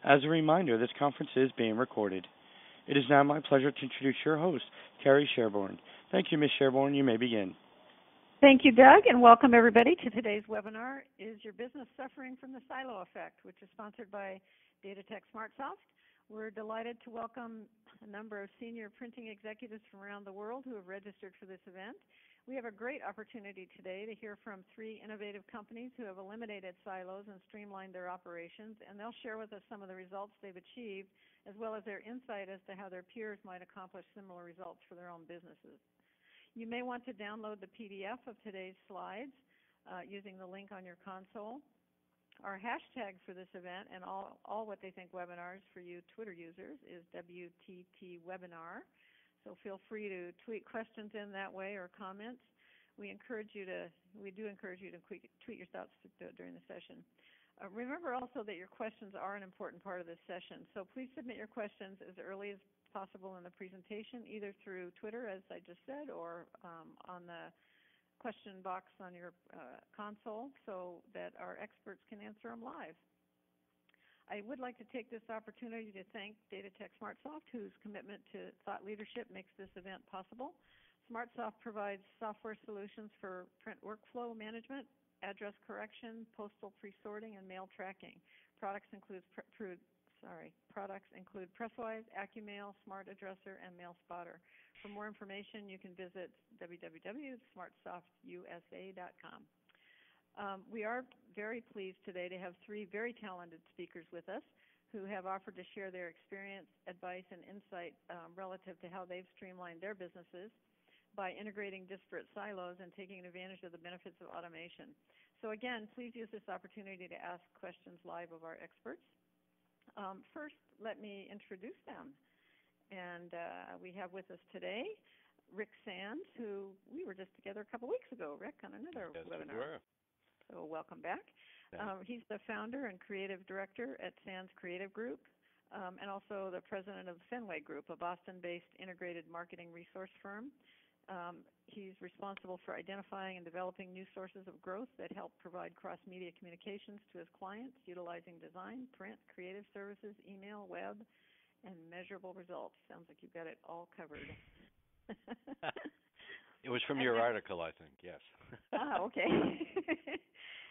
As a reminder, this conference is being recorded. It is now my pleasure to introduce your host, Carrie Sherborne. Thank you, Ms. Sherborne. You may begin. Thank you, Doug, and welcome everybody to today's webinar, Is Your Business Suffering from the Silo Effect?, which is sponsored by Datatech SmartSoft. We're delighted to welcome a number of senior printing executives from around the world who have registered for this event. We have a great opportunity today to hear from 3 innovative companies who have eliminated silos and streamlined their operations, and they'll share with us some of the results they've achieved, as well as their insight as to how their peers might accomplish similar results for their own businesses. You may want to download the PDF of today's slides using the link on your console. Our hashtag for this event and all what they think webinars for you Twitter users is WTTWebinar. So feel free to tweet questions in that way or comments. We do encourage you to tweet your thoughts during the session. Remember also that your questions are an important part of this session. So please submit your questions as early as possible in the presentation, either through Twitter, as I just said, or on the question box on your console so that our experts can answer them live. I would like to take this opportunity to thank Datatech SmartSoft, whose commitment to thought leadership makes this event possible. SmartSoft provides software solutions for print workflow management, address correction, postal pre-sorting, and mail tracking. Products include PressWise, AccuMail, Smart Addresser, and Mail Spotter. For more information, you can visit www.smartsoftusa.com. We are very pleased today to have 3 very talented speakers with us who have offered to share their experience, advice, and insight relative to how they've streamlined their businesses by integrating disparate silos and taking advantage of the benefits of automation. So again, please use this opportunity to ask questions live of our experts. First, let me introduce them. And we have with us today Rick Sands, who we were just together a couple weeks ago, Rick, on another webinar. We were. So welcome back. He's the founder and creative director at Sands Creative Group, and also the president of Fenway Group, a Boston-based integrated marketing resource firm. He's responsible for identifying and developing new sources of growth that help provide cross-media communications to his clients, utilizing design, print, creative services, email, web, and measurable results. Sounds like you've got it all covered. It was from your article, I think, yes. Okay.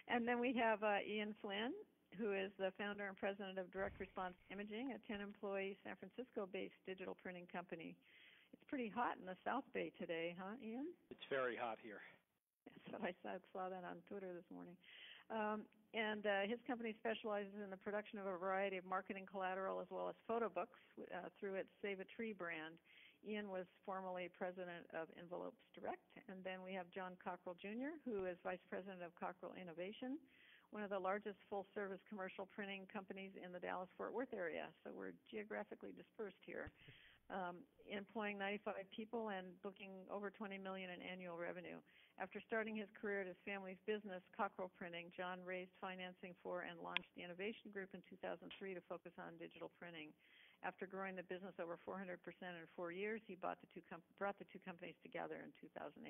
And then we have Ian Flynn, who is the founder and president of Direct Response Imaging, a 10-employee San Francisco-based digital printing company. It's pretty hot in the South Bay today, huh, Ian? It's very hot here. That's what I saw that on Twitter this morning. And his company specializes in the production of a variety of marketing collateral as well as photo books through its Save a Tree brand. Ian was formerly president of Envelopes Direct. And then we have John Cockrell, Jr., who is vice president of Cockrell Innovation, one of the largest full-service commercial printing companies in the Dallas-Fort Worth area. So we're geographically dispersed here, employing 95 people and booking over $20 million in annual revenue. After starting his career at his family's business, Cockrell Printing, John raised financing for and launched the Innovation Group in 2003 to focus on digital printing. After growing the business over 400% in 4 years, he brought the two companies together in 2008.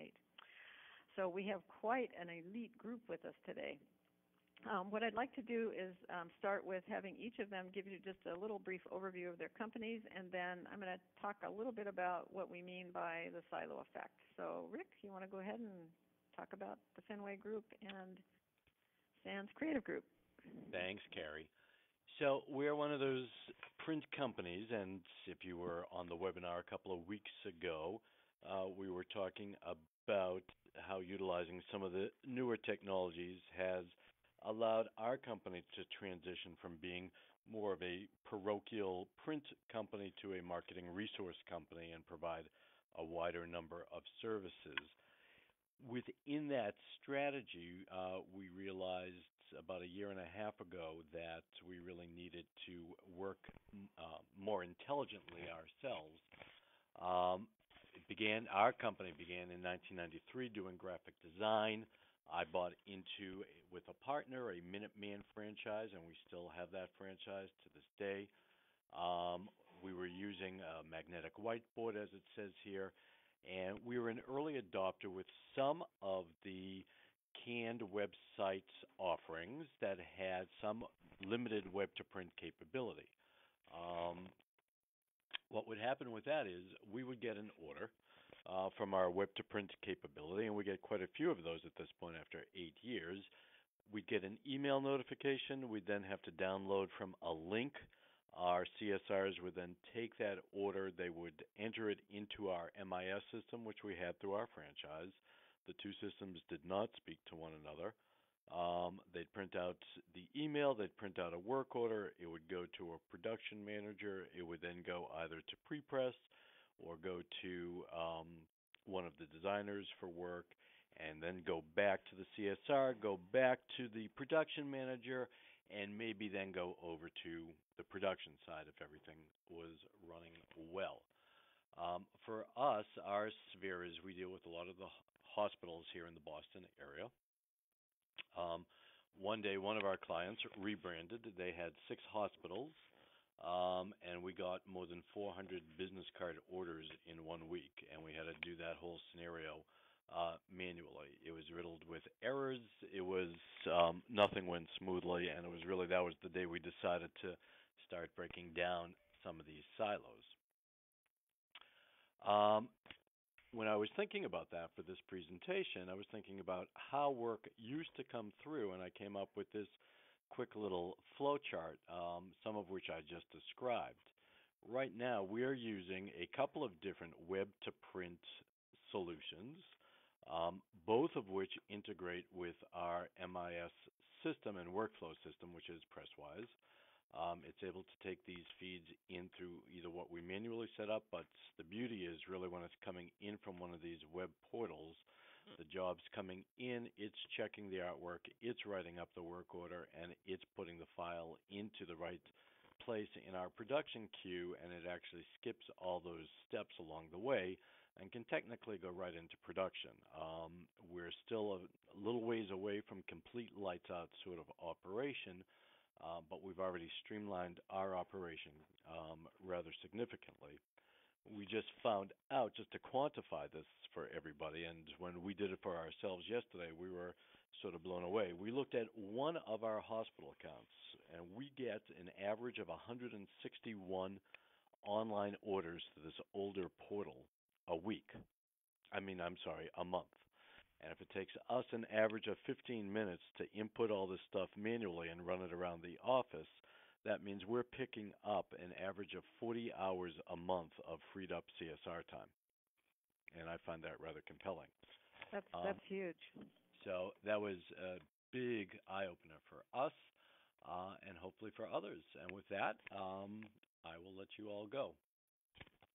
So we have quite an elite group with us today. What I'd like to do is start with having each of them give you just a little brief overview of their companies, and then I'm going to talk a little bit about what we mean by the silo effect. So, Rick, you want to go ahead and talk about the Fenway Group and Sands Creative Group? Thanks, Carrie. So we're one of those print companies, and if you were on the webinar a couple of weeks ago, we were talking about how utilizing some of the newer technologies has allowed our company to transition from being more of a parochial print company to a marketing resource company and provide a wider number of services. Within that strategy, we realized about a year and a half ago that we really needed to work more intelligently ourselves. Our company began in 1993 doing graphic design. I bought into, with a partner, a Minuteman franchise, and we still have that franchise to this day. We were using a magnetic whiteboard, as it says here, and we were an early adopter with some of the canned websites offerings that had some limited web-to-print capability. What would happen with that is we would get an order from our web-to-print capability, and we get quite a few of those at this point after 8 years. We'd get an email notification. We'd then have to download from a link. Our CSRs would then take that order. They would enter it into our MIS system, which we had through our franchise. The two systems did not speak to one another. They'd print out the email. They'd print out a work order. It would go to a production manager. It would then go either to pre-press or go to one of the designers for work, and then go back to the CSR, go back to the production manager, and maybe then go over to the production side if everything was running well. For us, our sphere is we deal with a lot of the hospitals here in the Boston area. One day, one of our clients rebranded. They had 6 hospitals, and we got more than 400 business card orders in 1 week, and we had to do that whole scenario manually. It was riddled with errors. It was nothing went smoothly, and it was really that was the day we decided to start breaking down some of these silos. When I was thinking about that for this presentation, I was thinking about how work used to come through, and I came up with this quick little flow chart, some of which I just described. Right now, we are using a couple of different web-to-print solutions, both of which integrate with our MIS system and workflow system, which is PressWise. It's able to take these feeds in through either what we manually set up, but the beauty is really when it's coming in from one of these web portals, the job's coming in, it's checking the artwork, it's writing up the work order, and it's putting the file into the right place in our production queue, and it actually skips all those steps along the way and can technically go right into production. We're still a little ways away from complete lights out sort of operation, but we've already streamlined our operation rather significantly. We just found out, just to quantify this for everybody, and when we did it for ourselves yesterday, we were sort of blown away. We looked at one of our hospital accounts, and we get an average of 161 online orders to this older portal a month. And if it takes us an average of 15 minutes to input all this stuff manually and run it around the office, that means we're picking up an average of 40 hours a month of freed up CSR time. And I find that rather compelling. That's huge. So that was a big eye-opener for us and hopefully for others. And with that, I will let you all go.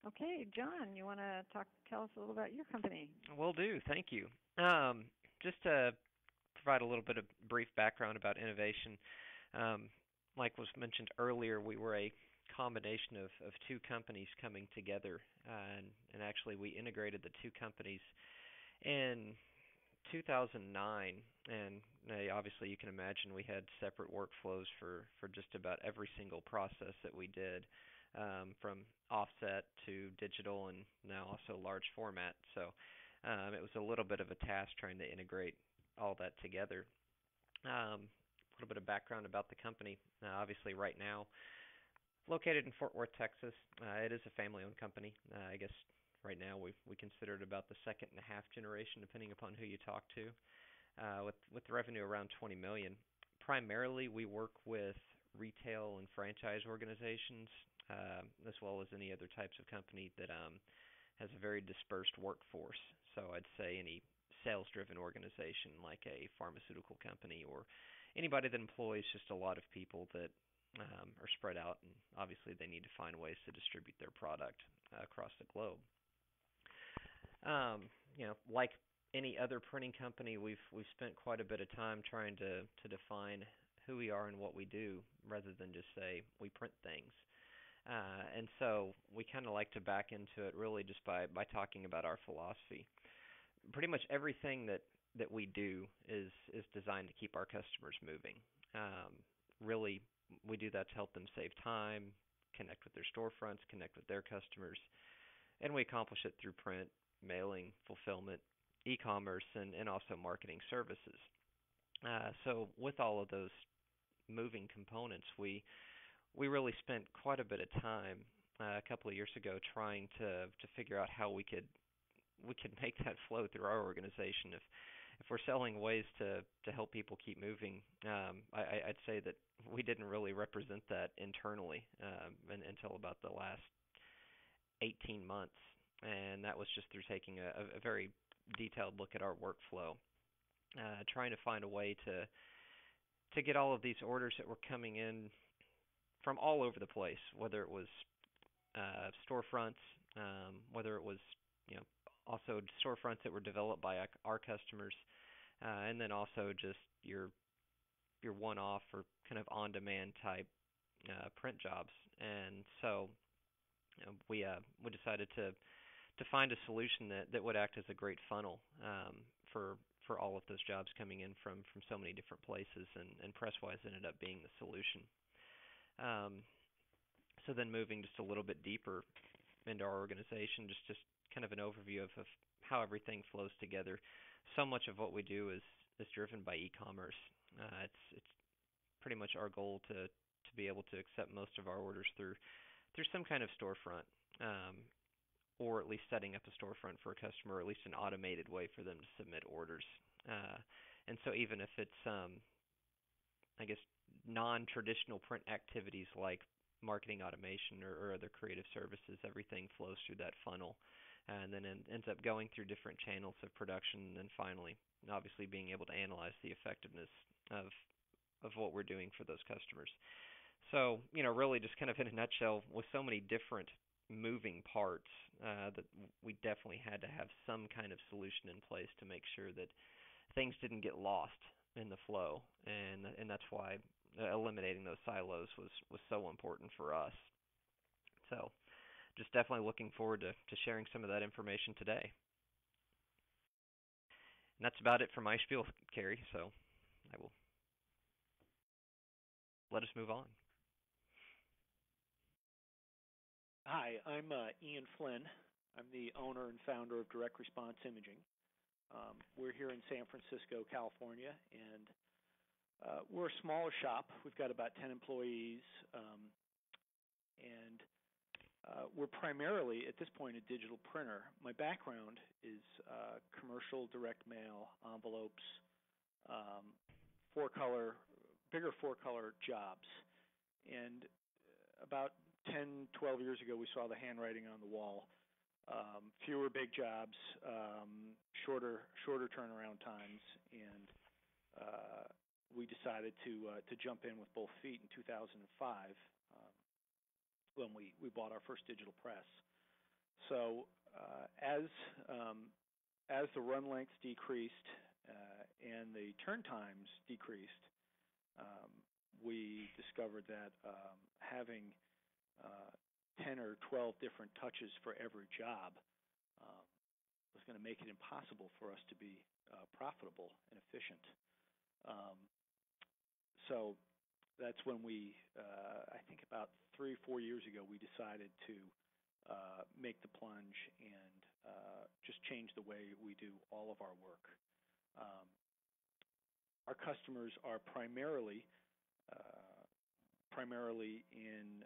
Okay, John, you want to tell us a little about your company? Will do. Thank you. Just to provide a little bit of brief background about innovation, like was mentioned earlier, we were a combination of two companies coming together, and actually we integrated the two companies in 2009, and obviously you can imagine we had separate workflows for just about every single process that we did, from offset to digital and now also large format. So it was a little bit of a task trying to integrate all that together. A little bit of background about the company. Obviously right now, located in Fort Worth, Texas, it is a family-owned company. I guess right now we consider it about the second and a half generation, depending upon who you talk to, with revenue around $20 million. Primarily, we work with retail and franchise organizations, as well as any other types of company that has a very dispersed workforce. So I'd say any sales-driven organization like a pharmaceutical company or anybody that employs just a lot of people that are spread out, and obviously they need to find ways to distribute their product across the globe. Like any other printing company, we've spent quite a bit of time trying to define who we are and what we do, rather than just say we print things. And so we kind of like to back into it really just by talking about our philosophy. Pretty much everything that we do is designed to keep our customers moving. Really, we do that to help them save time, connect with their storefronts, connect with their customers, and we accomplish it through print, mailing, fulfillment, e-commerce, and also marketing services. So with all of those moving components, we really spent quite a bit of time a couple of years ago trying to figure out how we could make that flow through our organization. If we're selling ways to help people keep moving, I'd say that we didn't really represent that internally until about the last 18 months, and that was just through taking a very detailed look at our workflow, trying to find a way to get all of these orders that were coming in from all over the place, whether it was storefronts, whether it was also storefronts that were developed by our customers, and then also just your one-off or kind of on-demand type print jobs. And so we decided to find a solution that would act as a great funnel for all of those jobs coming in from so many different places, and PressWise ended up being the solution. So then moving just a little bit deeper into our organization, just kind of an overview of how everything flows together. So much of what we do is driven by e-commerce. It's pretty much our goal to be able to accept most of our orders through some kind of storefront, or at least setting up a storefront for a customer, or at least an automated way for them to submit orders. And so even if it's I guess non-traditional print activities like marketing automation or other creative services, everything flows through that funnel, and then ends up going through different channels of production, and then finally, obviously, being able to analyze the effectiveness of what we're doing for those customers. So, really just kind of in a nutshell, with so many different moving parts, that we definitely had to have some kind of solution in place to make sure that things didn't get lost in the flow, and that's why eliminating those silos was so important for us. So just definitely looking forward to sharing some of that information today. And that's about it for my spiel, Carrie, so I will let us move on. Hi, I'm Ian Flynn. I'm the owner and founder of Direct Response Imaging. We're here in San Francisco, California, and we're a smaller shop. We've got about 10 employees, and we're primarily, at this point, a digital printer. My background is commercial direct mail, envelopes, bigger four-color jobs. And about 10, 12 years ago, we saw the handwriting on the wall. Fewer big jobs, shorter turnaround times, and we decided to jump in with both feet in 2005 when we bought our first digital press. So as the run lengths decreased and the turn times decreased, we discovered that having 10 or 12 different touches for every job was going to make it impossible for us to be profitable and efficient. So that's when we, I think about 3 or 4 years ago, we decided to make the plunge and just change the way we do all of our work. Our customers are primarily in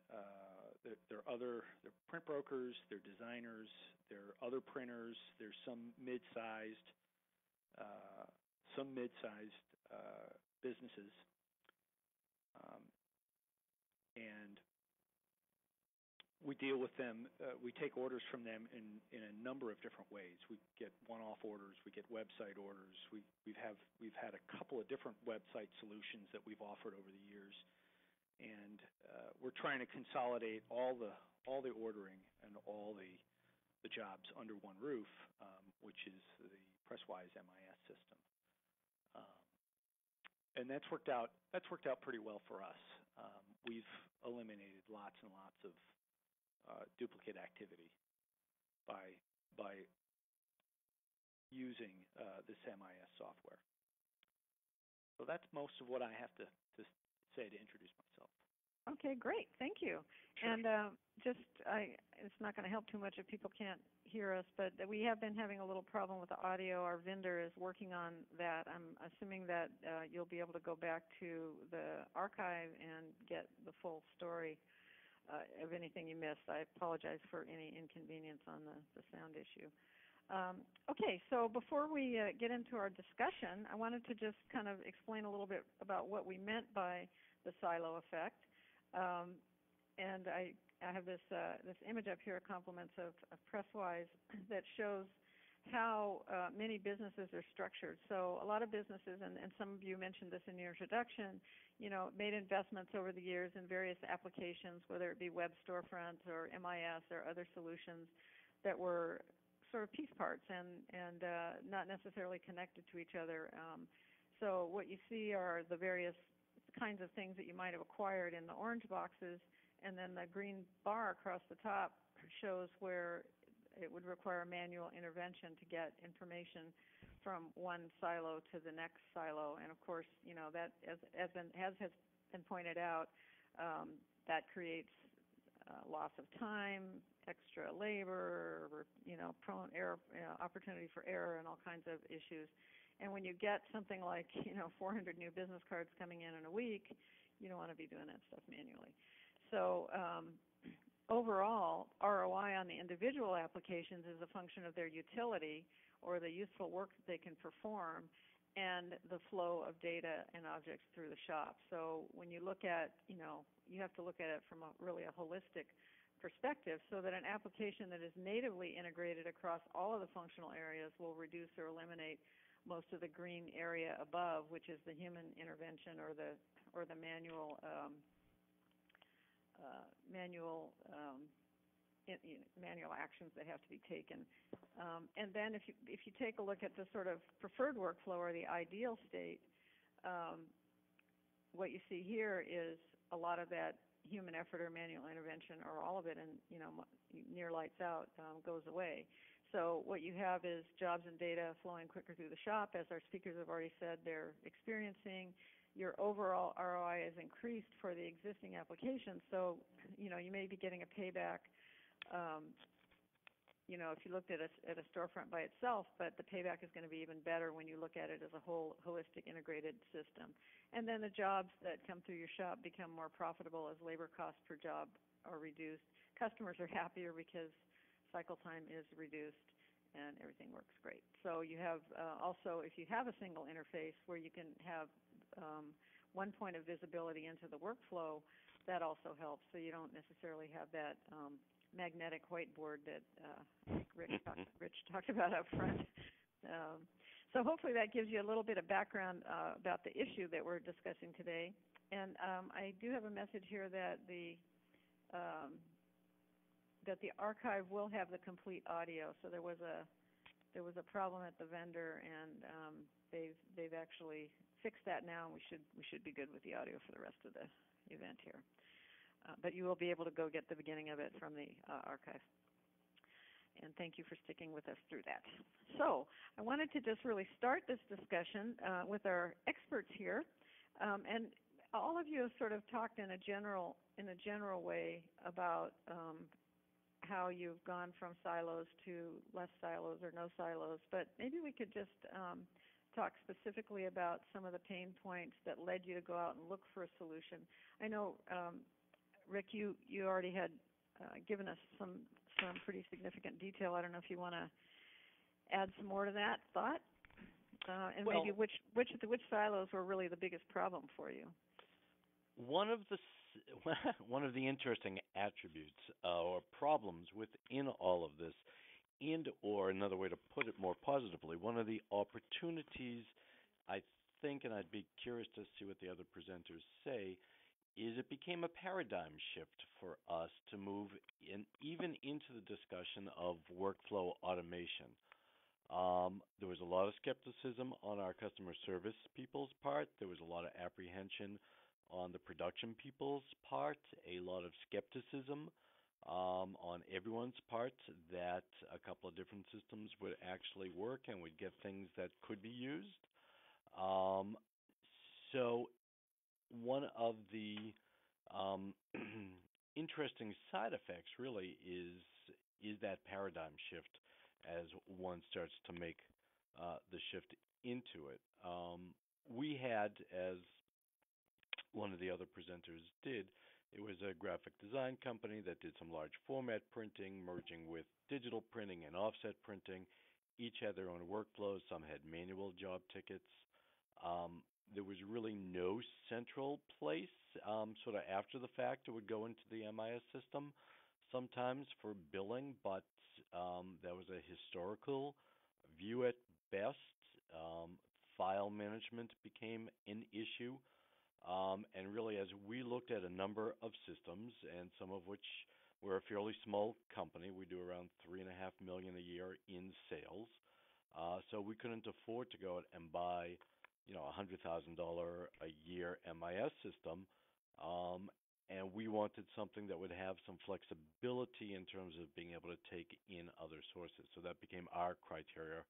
they're print brokers, they're designers, they're other printers, there's some mid-sized businesses, and we deal with them. We take orders from them in a number of different ways. We get one-off orders, we get website orders. We've had a couple of different website solutions that we've offered over the years, and we're trying to consolidate all the ordering and all the jobs under one roof, which is the PressWise MIS system. And that's worked out pretty well for us. We've eliminated lots and lots of duplicate activity by using this MIS software. So that's most of what I have to say to introduce myself. Okay, great. Thank you. Sure. And it's not going to help too much if people can't hear us, but we have been having a little problem with the audio. Our vendor is working on that. I'm assuming that you'll be able to go back to the archive and get the full story of anything you missed. I apologize for any inconvenience on the sound issue. Okay, so before we get into our discussion, I wanted to just kind of explain a little bit about what we meant by the silo effect. And I have this image up here, compliments of PressWise, that shows how many businesses are structured. So a lot of businesses, and some of you mentioned this in your introduction, made investments over the years in various applications, whether it be web storefronts or MIS or other solutions that were sort of piece parts and not necessarily connected to each other. So what you see are the various kinds of things that you might have acquired in the orange boxes, and then the green bar across the top shows where it would require manual intervention to get information from one silo to the next silo. And of course, that has been pointed out, that creates loss of time, extra labor, prone error, opportunity for error, and all kinds of issues. And when you get something like 400 new business cards coming in a week, you don't want to be doing that stuff manually. So overall, ROI on the individual applications is a function of their utility or the useful work that they can perform and the flow of data and objects through the shop. So when you look at, you have to look at it from really a holistic perspective, so that an application that is natively integrated across all of the functional areas will reduce or eliminate most of the green area above, which is the human intervention or the manual actions that have to be taken. And then if you take a look at the sort of preferred workflow or the ideal state, what you see here is a lot of that human effort or manual intervention, or all of it, and near lights out, goes away. So what you have is jobs and data flowing quicker through the shop, as our speakers have already said they're experiencing. Your overall ROI is increased for the existing application. So you may be getting a payback. If you looked at a storefront by itself, but the payback is going to be even better when you look at it as a whole holistic integrated system. And then the jobs that come through your shop become more profitable as labor costs per job are reduced. Customers are happier because cycle time is reduced and everything works great. So you have also, if you have a single interface where you can have one point of visibility into the workflow, that also helps. So you don't necessarily have that magnetic whiteboard that Rich talked about up front. So hopefully that gives you a little bit of background about the issue that we're discussing today. And I do have a message here that the archive will have the complete audio. So there was a problem at the vendor, and they've actually fixed that now, and we should be good with the audio for the rest of the event here. But you will be able to go get the beginning of it from the archive. And thank you for sticking with us through that. So I wanted to just really start this discussion with our experts here. And all of you have sort of talked in a general way about how you've gone from silos to less silos or no silos. But maybe we could just talk specifically about some of the pain points that led you to go out and look for a solution. I know, Rick, you already had given us some pretty significant detail. I don't know if you want to add some more to that thought, and maybe which silos were really the biggest problem for you. One of the interesting attributes or problems within all of this, or another way to put it more positively, one of the opportunities, I think, and I'd be curious to see what the other presenters say, is it became a paradigm shift for us to move even into the discussion of workflow automation. There was a lot of skepticism on our customer service people's part. There was a lot of apprehension on the production people's part, a lot of skepticism on everyone's part that a couple of different systems would actually work and would get things that could be used. So one of the Um, interesting side effects really is that paradigm shift as one starts to make the shift into it. We had, as one of the other presenters did, it was a graphic design company that did some large format printing, merging with digital printing and offset printing. Each had their own workflows. Some had manual job tickets. There was really no central place. Sort of after the fact, it would go into the MIS system sometimes for billing, but that was a historical view at best. File management became an issue. And really, as we looked at a number of systems, and some of which we're a fairly small company, we do around $3.5 million a year in sales. So we couldn't afford to go out and buy, a $100,000 a year MIS system. And we wanted something that would have some flexibility in terms of being able to take in other sources. So that became our criteria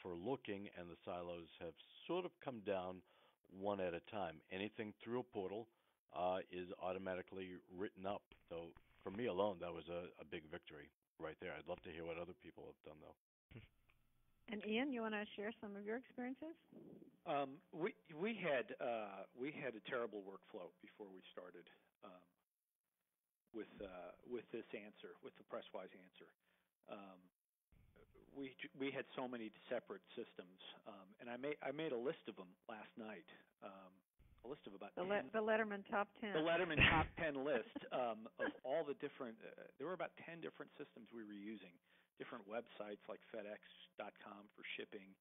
for looking, and the silos have sort of come down one at a time. Anything through a portal is automatically written up. So for me alone, that was a big victory right there. I'd love to hear what other people have done, though. And Ian, you want to share some of your experiences? We had a terrible workflow before we started with this answer, with the PressWise answer. We had so many separate systems, and I made a list of them last night. A list of about the Letterman top 10. The Letterman top 10 list of all the different. There were about 10 different systems we were using, different websites like FedEx.com for shipping,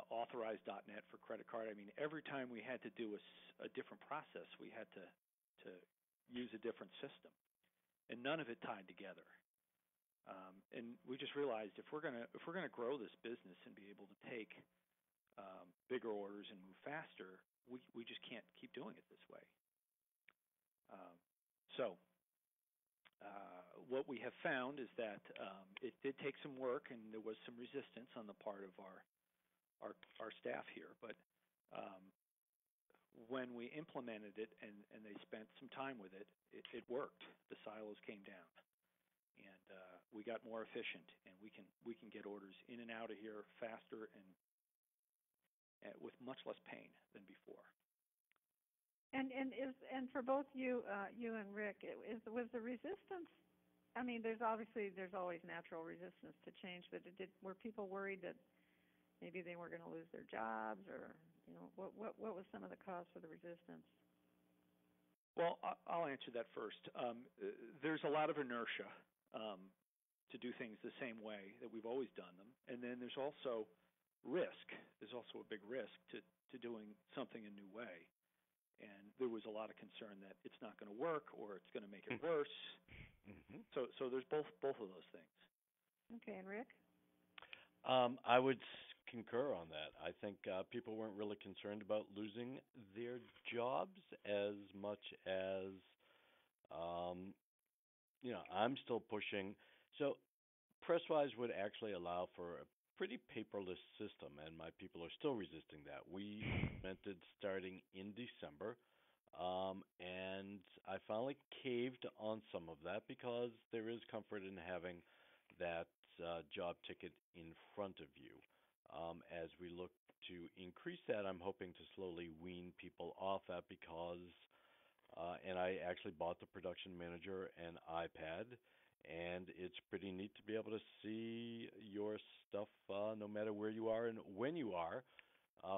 Authorize.net for credit card. I mean, every time we had to do a different process, we had to use a different system, and none of it tied together. And we just realized if we're gonna grow this business and be able to take bigger orders and move faster, we just can't keep doing it this way. So what we have found is that it did take some work, and there was some resistance on the part of our staff here. But when we implemented it and they spent some time with it, it worked. The silos came down, and we got more efficient, and we can get orders in and out of here faster and with much less pain than before. And for both you and Rick, was the resistance? I mean, there's always natural resistance to change, but were people worried that maybe they were going to lose their jobs, or what was some of the cause for the resistance? Well, I'll answer that first. There's a lot of inertia to do things the same way that we've always done them, and then there's also risk. There's also a big risk to doing something a new way. And there was a lot of concern that it's not going to work or it's going to make it worse. Mm-hmm. So there's both of those things. Okay, and Rick? I would concur on that. I think people weren't really concerned about losing their jobs as much as, I'm still pushing. So PressWise would actually allow for a pretty paperless system, and my people are still resisting that. We implemented starting in December, and I finally caved on some of that because there is comfort in having that job ticket in front of you. As we look to increase that, I'm hoping to slowly wean people off that because, and I actually bought the production manager an iPad, and it's pretty neat to be able to see your stuff no matter where you are and when you are,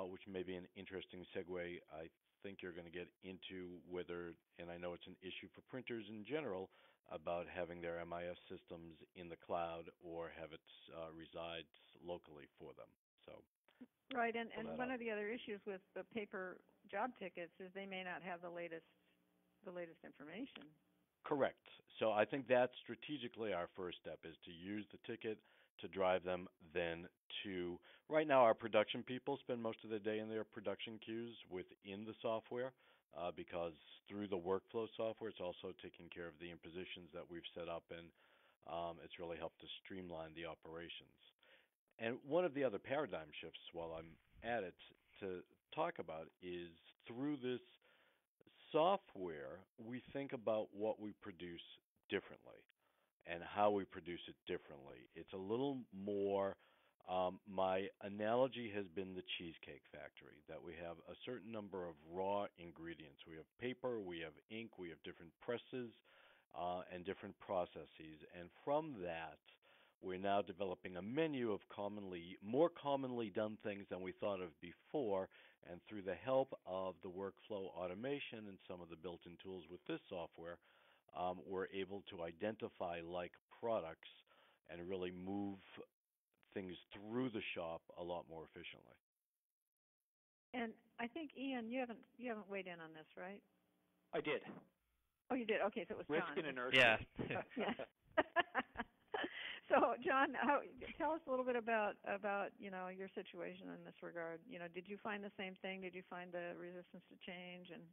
which may be an interesting segue. I think you're going to get into whether, and I know it's an issue for printers in general, about having their MIS systems in the cloud or have it reside locally for them. So, right, and one of the other issues with the paper job tickets is they may not have the latest information. Correct. So I think that's strategically our first step, is to use the ticket to drive them then to, right now our production people spend most of the day in their production queues within the software because through the workflow software, it's also taking care of the impositions that we've set up, and it's really helped to streamline the operations. And one of the other paradigm shifts while I'm at it to talk about is through this software, we think about what we produce differently and how we produce it differently. It's a little more, my analogy has been the Cheesecake Factory, that we have a certain number of raw ingredients. We have paper, we have ink, we have different presses, and different processes. And from that, we're now developing a menu of more commonly done things than we thought of before. And through the help of the workflow automation and some of the built-in tools with this software, we're able to identify like products and really move things through the shop a lot more efficiently. And I think, Ian, you haven't weighed in on this, right? I did. Oh, you did. Okay, so it was Risk John. and inertia. Yeah. Yeah. So, John, tell us a little bit about your situation in this regard. Did you find the same thing? Did you find the resistance to change? And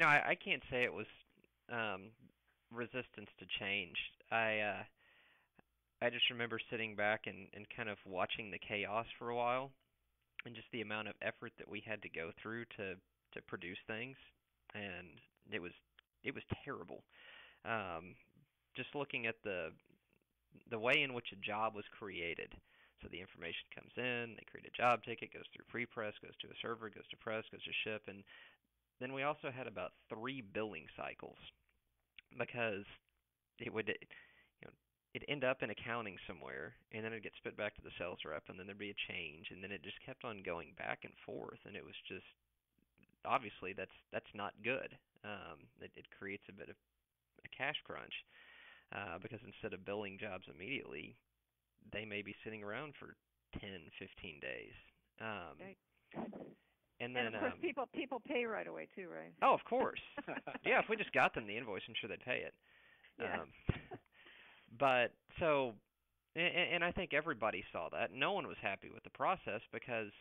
I can't say it was resistance to change. I just remember sitting back and kind of watching the chaos for a while, and just the amount of effort that we had to go through to produce things, and it was terrible. Just looking at the way in which a job was created. So the information comes in, they create a job ticket, goes through pre-press, goes to a server, goes to press, goes to ship, and then we also had about 3 billing cycles, because it'd end up in accounting somewhere, and then it'd get spit back to the sales rep, and then there'd be a change, and then it just kept on going back and forth, and it was just, obviously that's not good. It creates a bit of a cash crunch, because instead of billing jobs immediately, they may be sitting around for 10, 15 days. okay. And then, of course, people pay right away too, right? Oh, of course. Yeah, if we just got them the invoice, I'm sure they'd pay it. Yeah. But so, and I think everybody saw that. No one was happy with the process, because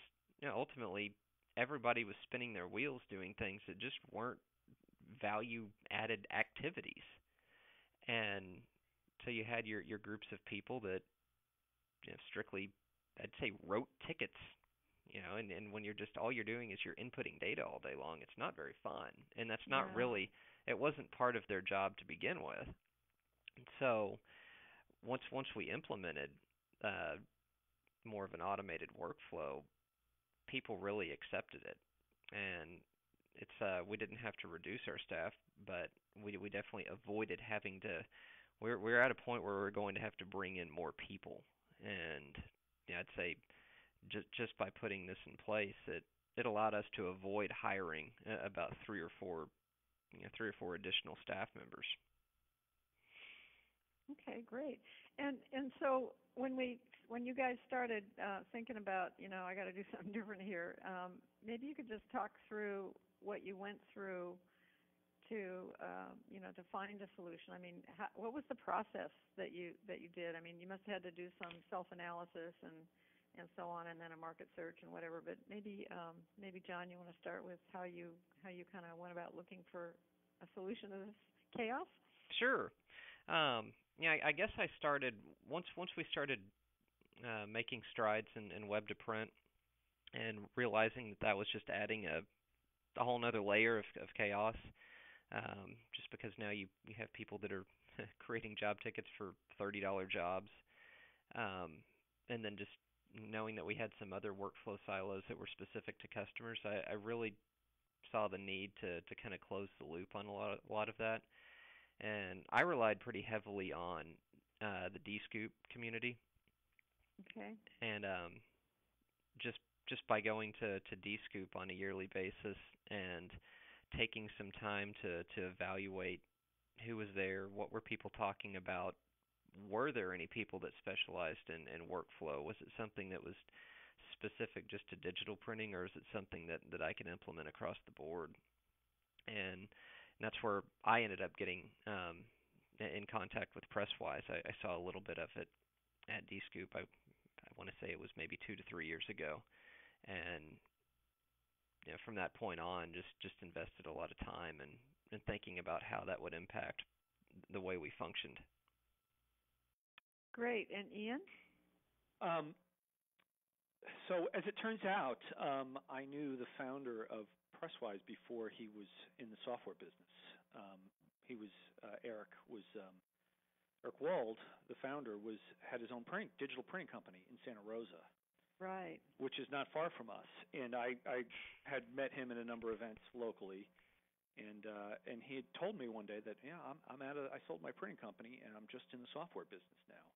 ultimately everybody was spinning their wheels doing things that just weren't value-added activities. And so you had your groups of people that strictly, I'd say, wrote tickets. And when you're just, all you're doing is you're inputting data all day long, it's not very fun. And that's not really, it wasn't part of their job to begin with. So once we implemented more of an automated workflow, people really accepted it. And it's we didn't have to reduce our staff, but we definitely avoided having to. We're at a point where we're going to have to bring in more people, and I'd say just by putting this in place, it allowed us to avoid hiring about three or four additional staff members. Okay, great. And so when you guys started thinking about, I got to do something different here, maybe you could just talk through what you went through to to find a solution. I mean, what was the process that you did? I mean, you must have had to do some self-analysis and so on, and then a market search and whatever. But maybe John, you want to start with how you kind of went about looking for a solution to this chaos? Sure. I guess I started once we started making strides in web to print, and realizing that was just adding a whole other layer of chaos. Just because now you have people that are creating job tickets for $30 jobs, and then just knowing that we had some other workflow silos that were specific to customers, I really saw the need to kind of close the loop on a lot of that. And I relied pretty heavily on the DScoop community. Okay. And just by going to DScoop on a yearly basis and taking some time to evaluate who was there, what were people talking about, were there any people that specialized in workflow? Was it something that was specific just to digital printing, or is it something that I can implement across the board? And that's where I ended up getting in contact with PressWise. I saw a little bit of it at DScoop. I want to say it was maybe 2 to 3 years ago, and from that point on, just invested a lot of time in thinking about how that would impact the way we functioned. Great. And Ian? So as it turns out, I knew the founder of PressWise before he was in the software business. He was Eric Wald, the founder, had his own digital printing company in Santa Rosa, Right. which is not far from us. And I had met him at a number of events locally, and he had told me one day that I sold my printing company and I'm just in the software business now.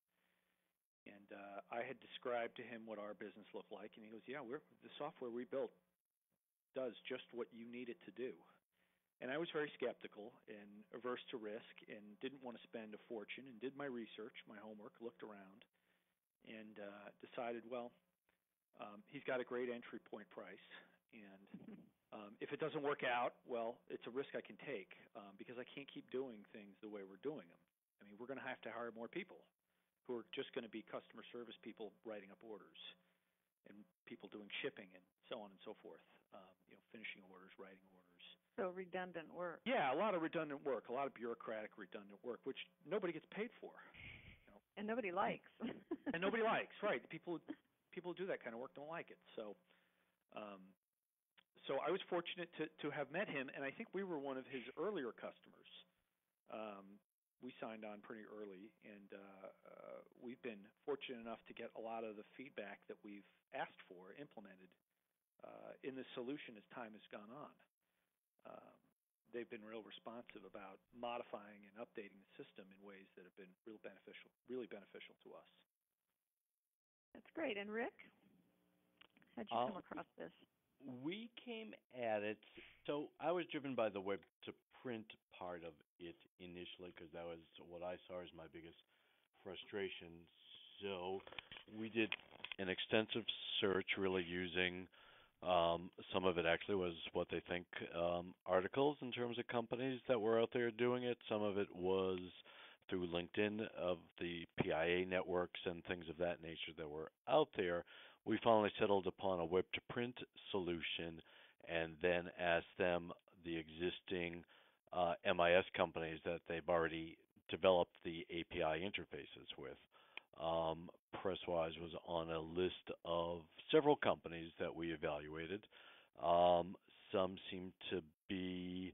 And I had described to him what our business looked like, and he goes, "Yeah, the software we built does just what you need it to do." And I was very skeptical and averse to risk and didn't want to spend a fortune, and did my research, my homework, looked around, and decided, well, he's got a great entry point price, and if it doesn't work out, well, it's a risk I can take because I can't keep doing things the way we're doing them. I mean, we're going to have to hire more people who are just going to be customer service people writing up orders, and people doing shipping and so on and so forth, finishing orders, writing orders. So redundant work. Yeah, a lot of redundant work, a lot of bureaucratic redundant work, which nobody gets paid for. And nobody likes. And nobody likes, right? People who do that kind of work don't like it. So I was fortunate to have met him, and I think we were one of his earlier customers. We signed on pretty early, and we've been fortunate enough to get a lot of the feedback that we've asked for implemented in the solution as time has gone on. They've been real responsive about modifying and updating the system in ways that have been really beneficial to us. That's great. And Rick, how'd you come across this? We came at it, so I was driven by the web to print part of it initially because that was what I saw as my biggest frustration. So we did an extensive search, really using some of it actually was what they think articles in terms of companies that were out there doing it. Some of it was through LinkedIn of the PIA networks and things of that nature that were out there. We finally settled upon a web-to-print solution and then asked them, the existing MIS companies that they've already developed the API interfaces with. PressWise was on a list of several companies that we evaluated. Some seemed to be,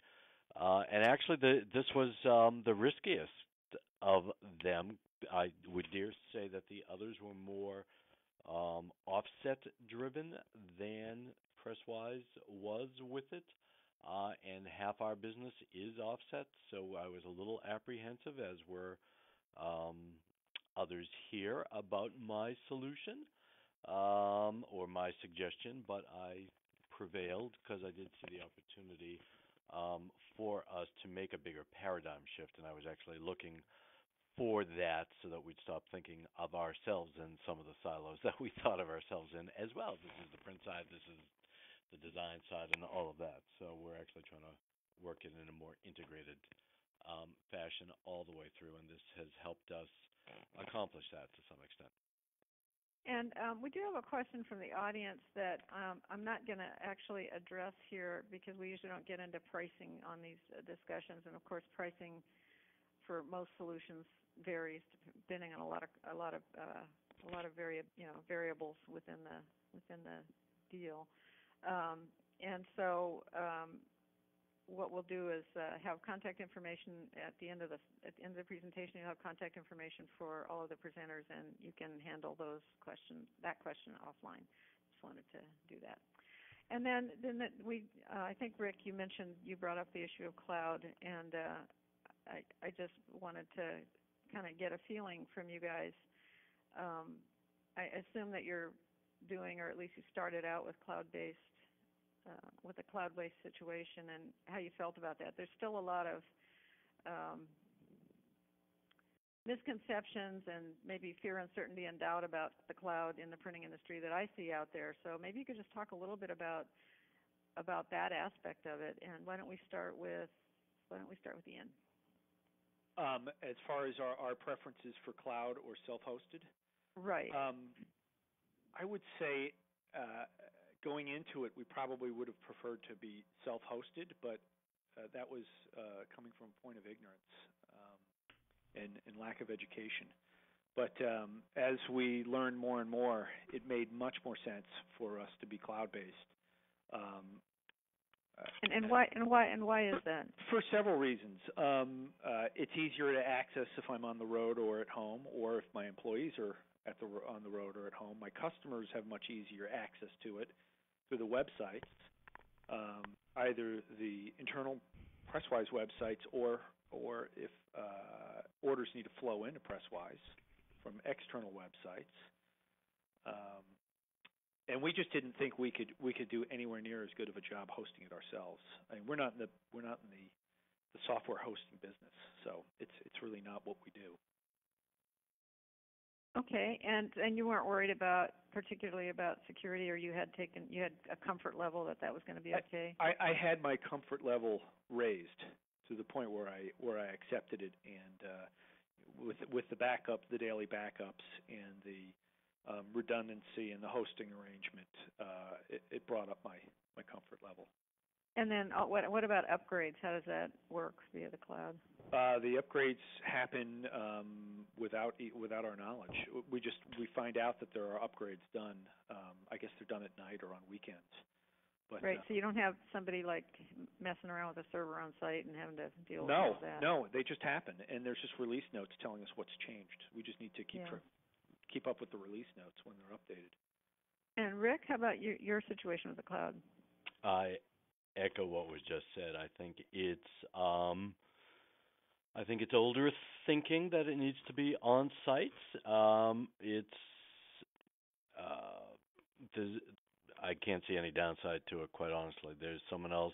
and actually this was the riskiest of them. I would dare say that the others were more offset-driven than PressWise was with it, and half our business is offset, so I was a little apprehensive, as were others here, about my solution or my suggestion, but I prevailed because I did see the opportunity for us to make a bigger paradigm shift, and I was actually looking for that so that we'd stop thinking of ourselves in some of the silos that we thought of ourselves in as well. This is the print side, this is the design side, and all of that. So we're actually trying to work it in a more integrated fashion all the way through, and this has helped us accomplish that to some extent. And we do have a question from the audience that I'm not going to actually address here because we usually don't get into pricing on these discussions, and of course pricing for most solutions varies depending on a lot of variables within the deal. And so what we'll do is have contact information at the end of the presentation. You'll have contact information for all of the presenters, and you can handle that question offline. Just wanted to do that. And then I think Rick, you brought up the issue of cloud, and I just wanted to kind of get a feeling from you guys. I assume that you're doing, or at least you started out with cloud-based, with a cloud-based situation, and how you felt about that. There's still a lot of misconceptions and maybe fear, uncertainty, and doubt about the cloud in the printing industry that I see out there. So maybe you could just talk a little bit about that aspect of it. And why don't we start with Ian? As far as our preferences for cloud or self-hosted? Right. I would say going into it, we probably would have preferred to be self-hosted, but that was coming from a point of ignorance and lack of education. But as we learned more and more, it made much more sense for us to be cloud-based. And why is that? For several reasons. It's easier to access if I'm on the road or at home, or if my employees are on the road or at home. My customers have much easier access to it through the websites, either the internal PressWise websites or if orders need to flow into PressWise from external websites. And we just didn't think we could do anywhere near as good of a job hosting it ourselves. I mean, we're not in the software hosting business, so it's really not what we do. Okay, and you weren't worried particularly about security, or you had a comfort level that was going to be okay? I had my comfort level raised to the point where I accepted it, and with the backup, the daily backups, and the redundancy and the hosting arrangement, it brought up my comfort level. And then what about upgrades? How does that work via the cloud? The upgrades happen without our knowledge. We find out that there are upgrades done. I guess they're done at night or on weekends. But, right. So you don't have somebody like messing around with a server on site and having to deal with all that. No, they just happen, and there's just release notes telling us what's changed. We just need to keep up with the release notes when they're updated. And Rick, how about your situation with the cloud? I echo what was just said. I think it's older thinking that it needs to be on site. I can't see any downside to it, quite honestly. There's someone else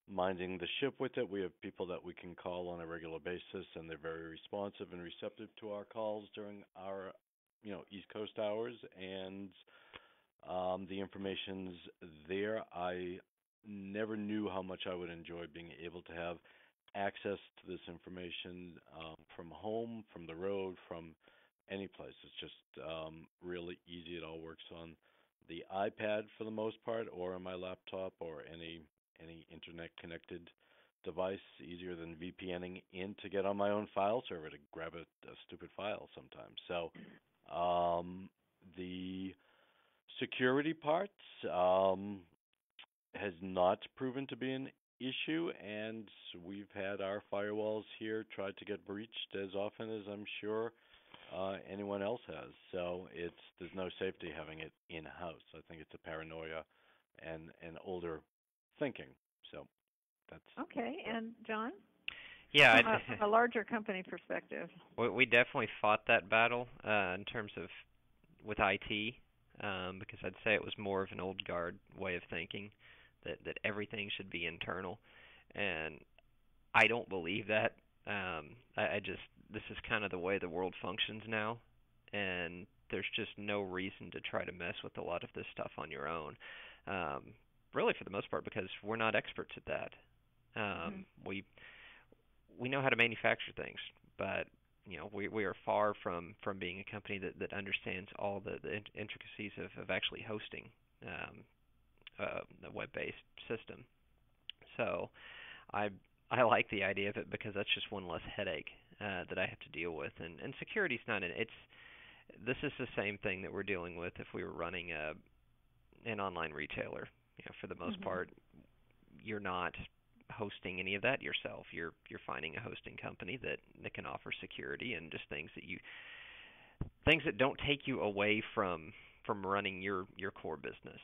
minding the ship with it. We have people that we can call on a regular basis, and they're very responsive and receptive to our calls during our East Coast hours, and the information's there. I never knew how much I would enjoy being able to have access to this information from home, from the road, from any place. It's just really easy. It all works on the iPad for the most part, or on my laptop, or any internet-connected device, easier than VPNing in to get on my own file server to grab a stupid file sometimes. So the security part has not proven to be an issue, and we've had our firewalls here tried to get breached as often as I'm sure anyone else has. So there's no safety having it in-house. I think it's a paranoia and older thinking. So that's okay. And John? Yeah, from a larger company perspective. We definitely fought that battle in terms of with IT, because I'd say it was more of an old guard way of thinking that everything should be internal, and I don't believe that. This is kind of the way the world functions now, and there's just no reason to try to mess with a lot of this stuff on your own. Really, for the most part, because we're not experts at that. We know how to manufacture things, but we are far from being a company that understands all the intricacies of actually hosting a web-based system. So I like the idea of it because that's just one less headache that I have to deal with. And security's not this is the same thing that we're dealing with if we were running an online retailer. For the most part, you're not hosting any of that yourself. You're finding a hosting company that can offer security and just things that don't take you away from running your core business.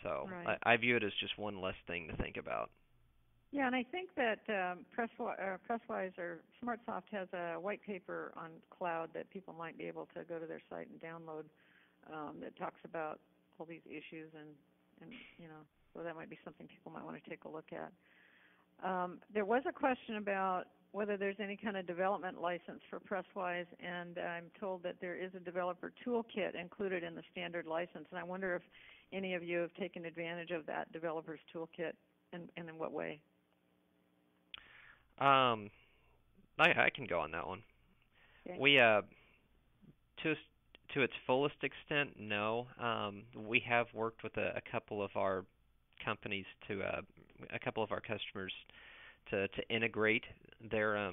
So right. I view it as just one less thing to think about. Yeah, and I think that PressWise or SmartSoft has a white paper on cloud that people might be able to go to their site and download that talks about all these issues, and so that might be something people might want to take a look at. There was a question about whether there's any kind of development license for PressWise, and I'm told that there is a developer toolkit included in the standard license, and I wonder if any of you have taken advantage of that developer's toolkit, and in what way? I can go on that one. Okay. We to its fullest extent, no. We have worked with a couple of our companies a couple of our customers to integrate their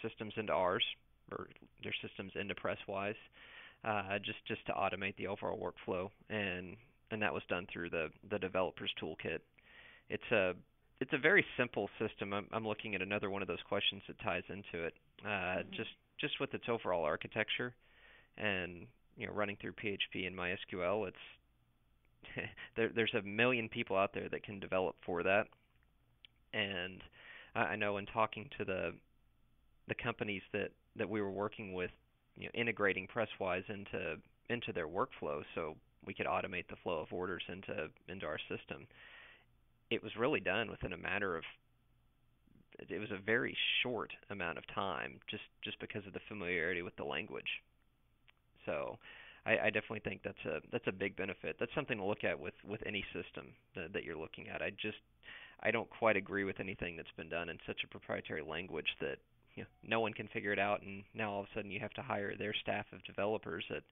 systems into ours, or their systems into PressWise, just to automate the overall workflow, and that was done through the developer's toolkit. it's a very simple system. I'm looking at another one of those questions that ties into it. Just with its overall architecture and running through PHP and MySQL, it's there's a million people out there that can develop for that. And I know in talking to the companies that we were working with, integrating PressWise into their workflow so we could automate the flow of orders into our system. It was really done within a matter of it was a very short amount of time just because of the familiarity with the language. So I definitely think that's a big benefit. That's something to look at with any system that you're looking at. I don't quite agree with anything that's been done in such a proprietary language that no one can figure it out, and now all of a sudden you have to hire their staff of developers at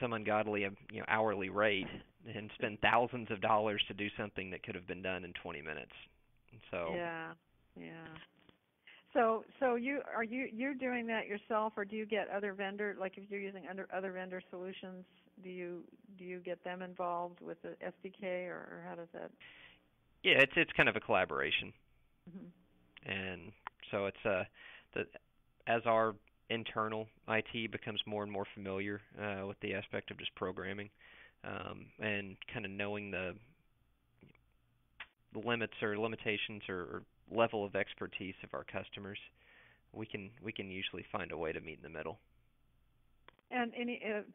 some ungodly hourly rate and spend thousands of dollars to do something that could have been done in 20 minutes. So yeah. So you're doing that yourself, or do you get other vendor, like if you're using other vendor solutions, do you get them involved with the SDK, or how does that? Yeah, it's kind of a collaboration. And so it's as our internal IT becomes more and more familiar with the aspect of just programming and kind of knowing the limits or limitations or level of expertise of our customers, we can usually find a way to meet in the middle. And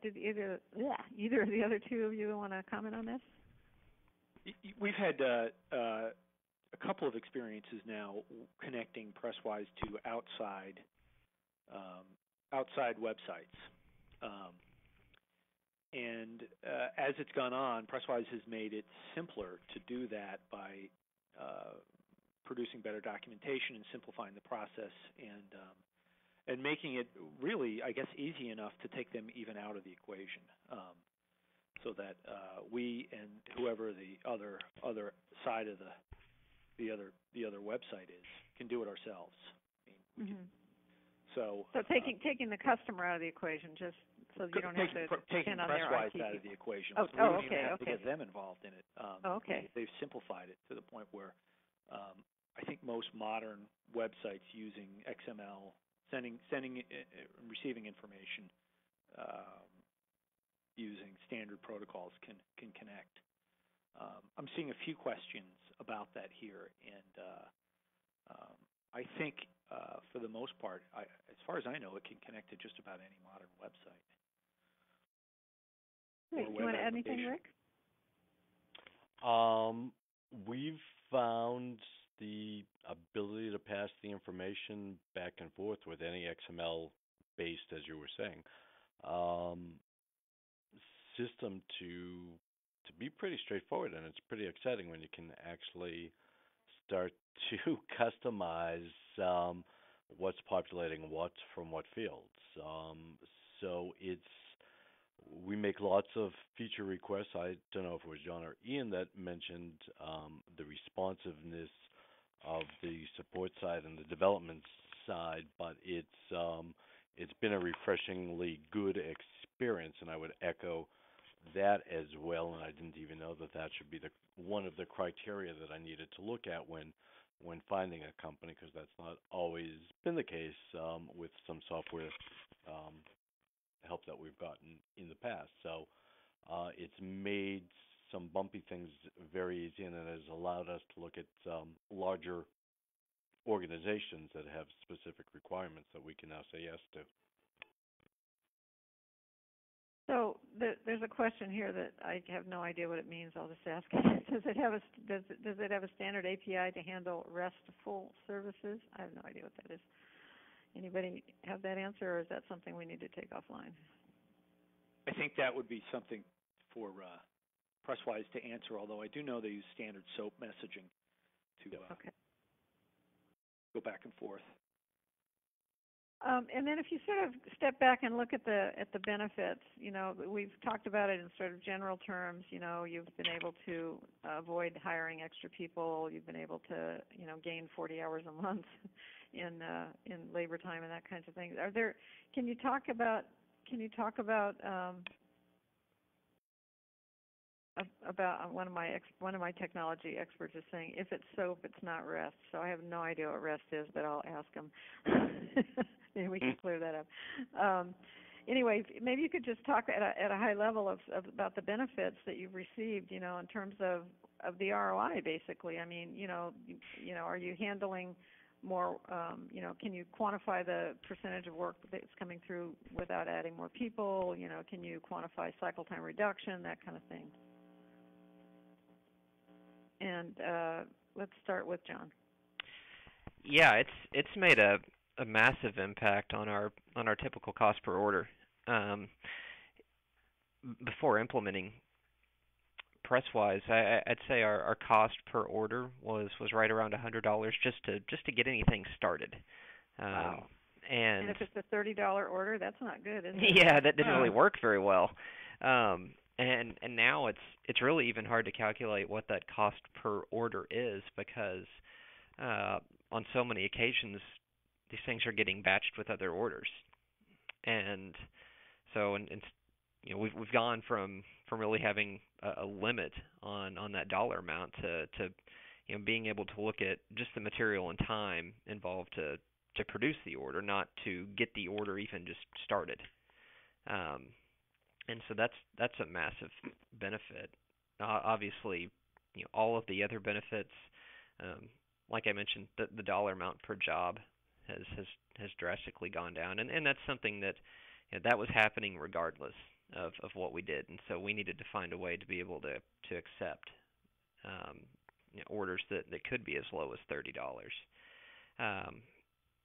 did either of the other two of you want to comment on this? We've had a couple of experiences now connecting PressWise to outside websites, and as it's gone on, PressWise has made it simpler to do that by producing better documentation and simplifying the process, and making it really, I guess, easy enough to take them even out of the equation, so that we and whoever the other side of the other website is can do it ourselves. I mean, So taking the customer out of the equation, just so you don't have to taking depend on their IT PressWise out of the equation. Oh, we don't okay, even have to okay. get them involved in it. They've simplified it to the point where I think most modern websites using XML, sending and receiving information using standard protocols can connect. I'm seeing a few questions about that here, and I think for the most part, as far as I know, it can connect to just about any modern website. Great. Do you want to add anything, Rick? We've found the ability to pass the information back and forth with any XML based, as you were saying, system to be pretty straightforward, and it's pretty exciting when you can actually start to customize what's populating what from what fields. So we make lots of feature requests. I don't know if it was John or Ian that mentioned the responsiveness of the support side and the development side, but it's been a refreshingly good experience, and I would echo that as well. And I didn't even know that should be one of the criteria that I needed to look at when finding a company, because that's not always been the case with some software help that we've gotten in the past. So it's made some bumpy things very easy, and it has allowed us to look at larger organizations that have specific requirements that we can now say yes to. So there's a question here that I have no idea what it means. I'll just ask. Does it have a standard API to handle RESTful services? I have no idea what that is. Anybody have that answer, or is that something we need to take offline? I think that would be something for PressWise to answer, although I do know they use standard SOAP messaging to go back and forth. And then if you sort of step back and look at the benefits, we've talked about it in sort of general terms. You've been able to avoid hiring extra people. You've been able to, gain 40 hours a month in labor time and that kinds of things. Can you talk about about one of my technology experts is saying if it's SOAP, it's not REST. So I have no idea what REST is, but I'll ask him. Maybe we can clear that up. Anyway, maybe you could just talk at a high level of about the benefits that you've received, in terms of the ROI, basically. I mean, are you handling more, can you quantify the percentage of work that's coming through without adding more people? Can you quantify cycle time reduction, that kind of thing? And let's start with John. Yeah, it's made a massive impact on our typical cost per order. Before implementing PressWise, I'd say our cost per order was right around $100 just to get anything stared. Wow. And if it's a $30 order, that's not good, is it? Yeah, that didn't really work very well. And now it's really even hard to calculate what that cost per order is because on so many occasions these things are getting batched with other orders, and so we've gone from really having a limit on that dollar amount to being able to look at just the material and time involved to produce the order, not to get the order even just started. And so that's a massive benefit. Obviously, all of the other benefits, like I mentioned, the dollar amount per job has drastically gone down, and that's something that that was happening regardless of what we did, and so we needed to find a way to be able to accept orders that could be as low as $30.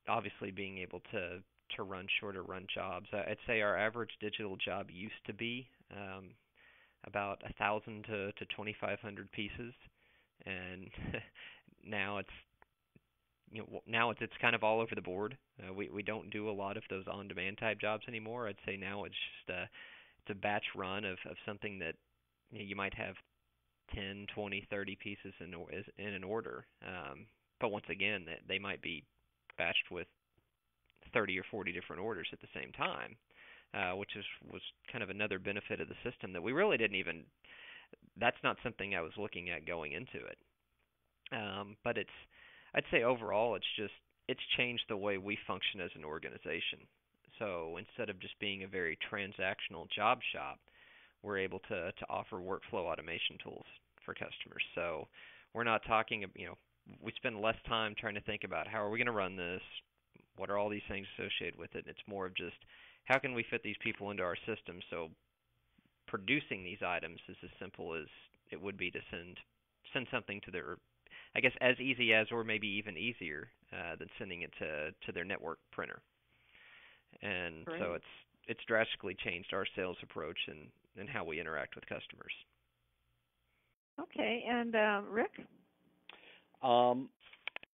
Obviously, being able to run shorter run jobs. I'd say our average digital job used to be about 1,000 to 2,500 pieces, and now it's it's kind of all over the board. We don't do a lot of those on-demand type jobs anymore. I'd say now it's just it's a batch run of something that you might have 10, 20, 30 pieces in an order. But once again, they might be batched with 30 or 40 different orders at the same time, which was kind of another benefit of the system that we really didn't even. That's not something I was looking at going into it. But I'd say overall, it's changed the way we function as an organization. So instead of just being a very transactional job shop, we're able to offer workflow automation tools for customers. So we're not talking, we spend less time trying to think about how are we going to run this, what are all these things associated with it. It's more of just how can we fit these people into our system. So producing these items is as simple as it would be to send something to their, I guess, as easy as, or maybe even easier than sending it to their network printer. And Great. So it's drastically changed our sales approach and how we interact with customers. Okay, and Rick?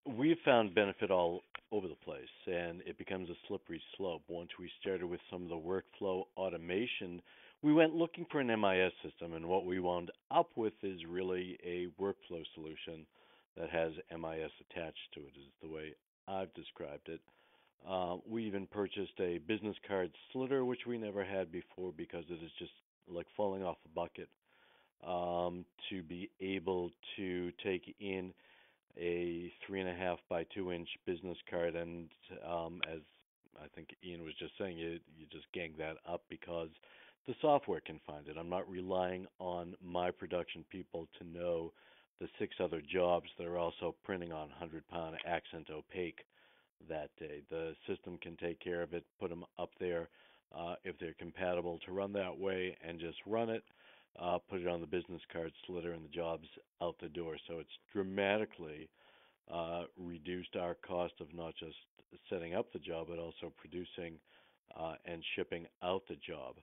We've found benefit all over the place, and it becomes a slippery slope. Once we started with some of the workflow automation, we went looking for an MIS system, and what we wound up with is really a workflow solution that has MIS attached to it, is the way I've described it. We even purchased a business card slitter, which we never had before because it is just like falling off a bucket, to be able to take in a 3.5 by 2 inch business card, and as I think Ian was just saying, you just gang that up because the software can find it. I'm not relying on my production people to know the 6 other jobs that are also printing on 100-pound accent opaque that day. The system can take care of it, put them up there if they're compatible to run that way, and just run it, put it on the business card slitter, and the job's out the door. So it's dramatically reduced our cost of not just setting up the job, but also producing and shipping out the job.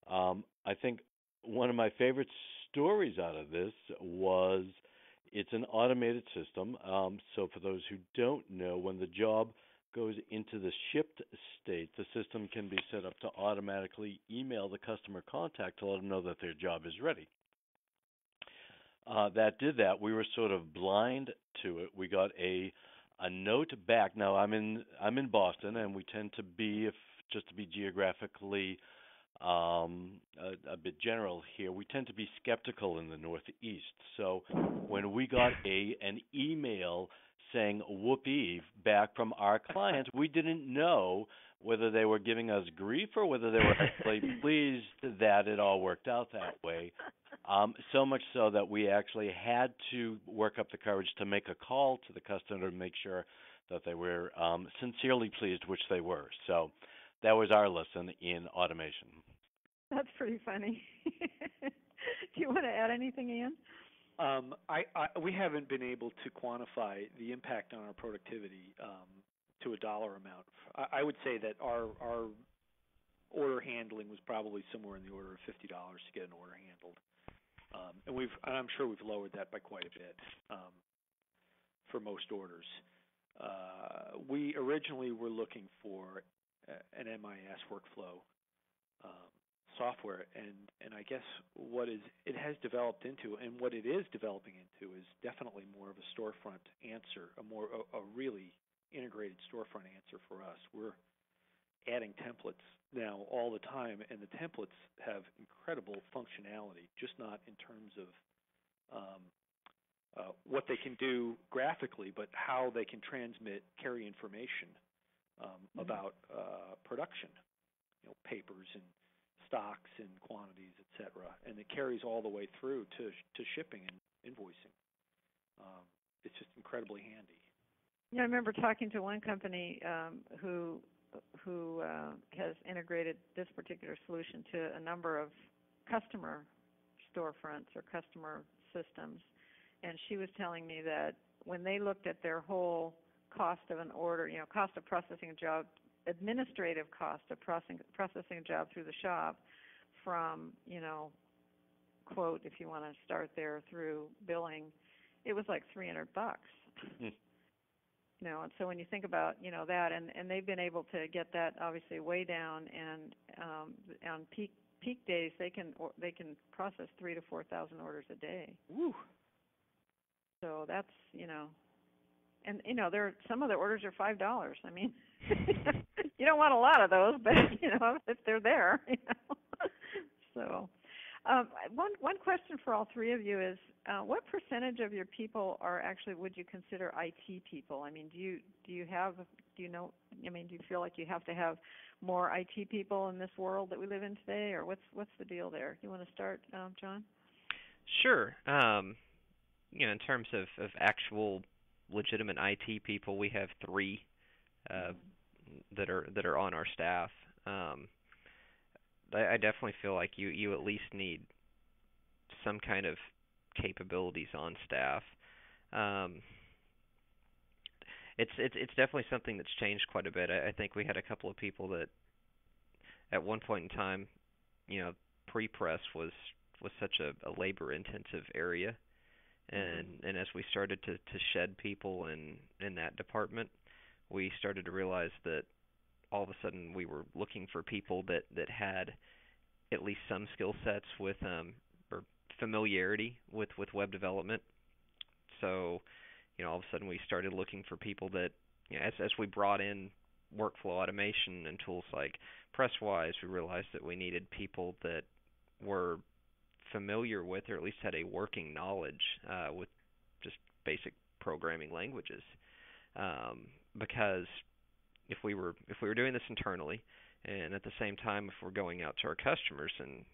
I think one of my favorite stories out of this was it's an automated system. So for those who don't know, when the job goes into the shipped state, the system can be set up to automatically email the customer contact to let them know that their job is ready. That did that. We were sort of blind to it. We got a note back. Now I'm in Boston, and we tend to be, just to be geographically a bit general here. We tend to be skeptical in the Northeast. So when we got an email saying whoopee back from our clients, we didn't know whether they were giving us grief or whether they were actually pleased that it all worked out that way. So much so that we actually had to work up the courage to make a call to the customer to make sure that they were sincerely pleased, which they were. So that was our lesson in automation. That's pretty funny. Do you want to add anything, Ian? We haven't been able to quantify the impact on our productivity to a dollar amount. I would say that our order handling was probably somewhere in the order of $50 to get an order handled, and I'm sure we've lowered that by quite a bit for most orders. We originally were looking for an MIS workflow software, and I guess it has developed into, and what it is developing into, is definitely more of a storefront answer, a really integrated storefront answer for us. We're adding templates now all the time, and the templates have incredible functionality, just not in terms of what they can do graphically, but how they can carry information about production, papers and stocks and quantities, etc. And it carries all the way through to shipping and invoicing. It's just incredibly handy. Yeah, I remember talking to one company who has integrated this particular solution to a number of customer storefronts or customer systems, and she was telling me that when they looked at their whole cost of an order, cost of processing a job, administrative cost of processing a job through the shop, from quote, if you want to start there, through billing, it was like $300. And so when you think about that, and they've been able to get that obviously way down, and on peak days they can process 3,000 to 4,000 orders a day. Woo. So that's and there some of the orders are $5. I mean, you don't want a lot of those, but if they're there. So one question for all three of you is, what percentage of your people are actually, would you consider IT people? I mean, do you feel like you have to have more IT people in this world that we live in today, or what's the deal there? You want to start, John? Sure. In terms of actual legitimate IT people, we have 3 that are on our staff. I definitely feel like you at least need some kind of capabilities on staff. It's definitely something that's changed quite a bit. I think we had a couple of people that at one point in time, pre-press was such a labor-intensive area, and as we started to shed people in that department, we started to realize that all of a sudden we were looking for people that had at least some skill sets with or familiarity with web development. So, all of a sudden we started looking for people that, as we brought in workflow automation and tools like PressWise, we realized that we needed people that were familiar with, or at least had a working knowledge with just basic programming languages. Because if we were doing this internally, and at the same time if we're going out to our customers and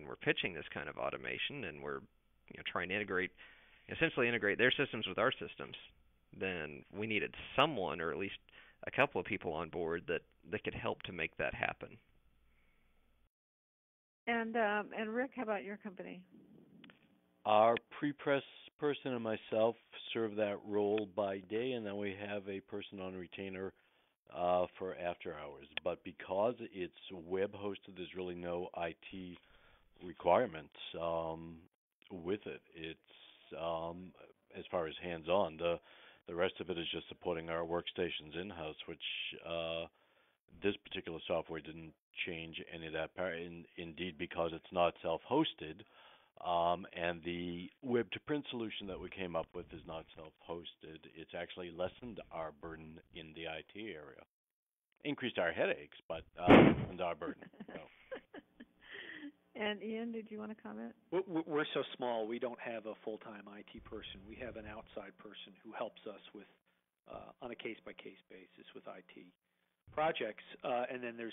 we're pitching this kind of automation, and we're trying to essentially integrate their systems with our systems, then we needed someone, or at least a couple of people on board that could help to make that happen. And Rick, how about your company? Our pre-press person and myself serve that role by day, and then we have a person on retainer for after hours. But because it's web hosted, there's really no IT requirements with it. It's as far as hands-on. The rest of it is just supporting our workstations in-house, which this particular software didn't change any of that part. Indeed, because it's not self-hosted, and the web-to-print solution that we came up with is not self-hosted, it's actually lessened our burden in the IT area. Increased our headaches, but lessened our burden. So. And Ian, did you want to comment? We're so small, we don't have a full-time IT person. We have an outside person who helps us with on a case-by-case basis with IT projects, and then there's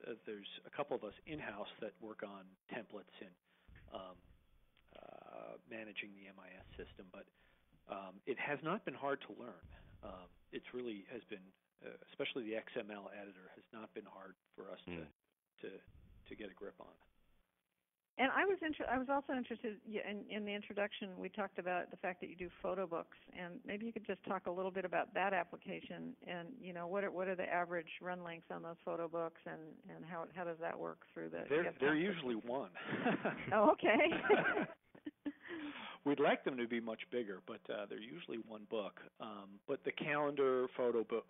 a couple of us in-house that work on templates and managing the MIS system. But it has not been hard to learn. It's really has been, especially the XML editor, has not been hard for us to get a grip on. And I was also interested in the introduction. We talked about the fact that you do photo books, and maybe you could just talk a little bit about that application, and what are the average run lengths on those photo books, and how does that work through the? They're usually one. Oh, okay. We'd like them to be much bigger, but they're usually one book. But the calendar photo book